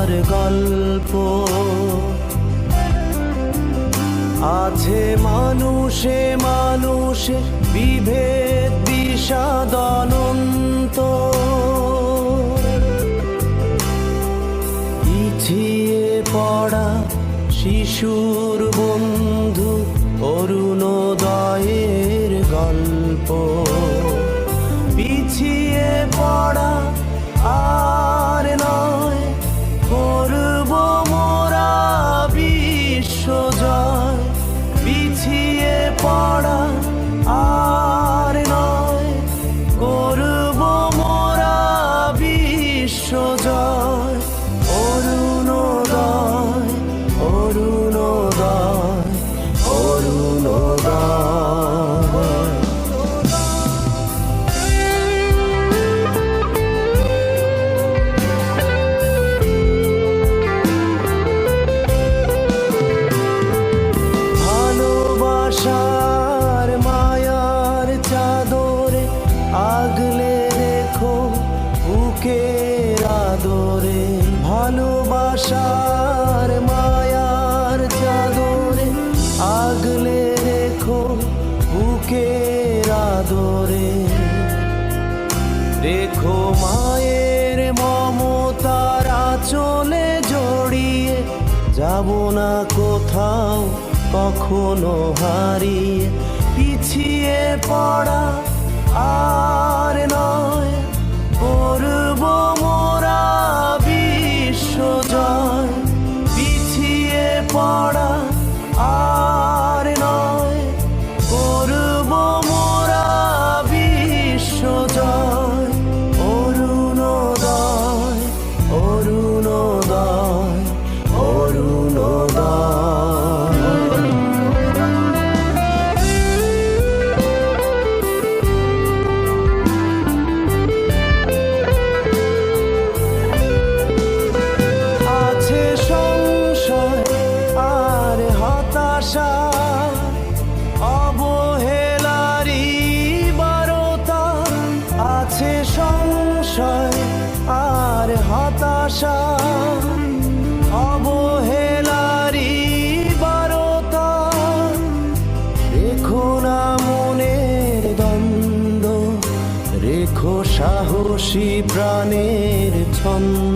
তোমার গল্প আছে মানুষে মানুষে বিভেদ বিষাদ অনন্ত পিছিয়ে পড়া শিশুর বন্ধু অরুণোদয়ের গল্প পিছিয়ে পড়া আর নয় করব মোরা বিশ্বজয় পিছিয়ে পড়া আর নয় করব মোরা বিশ্বজয় অরুণোদয় অরুণোদয় অরুণোদয় ভালোবাসার মায়ার চাদরে আগলে রেখো বুকের আদরে ভালোবাসার মায়ার চাদরে আগলে রেখো বুকের আদরে রেখো মায়ের মমতার আঁচলে জড়িয়ে যাব না কোথাও কখনো হারিয়ে পিছিয়ে পড়া আর নয় করব মোরা বিশ্বজয় পিছিয়ে পড়া আর নয় করব মোরা বিশ্বজয় অরুণোদয় অরুণোদয় অরুণোদয় অবহেলারি বারতা আছে সংশয় আর হতাশা অবহেলারি বারতা রেখো না মনের দ্বন্দ্ব রেখো সাহসী প্রাণের ছন্দ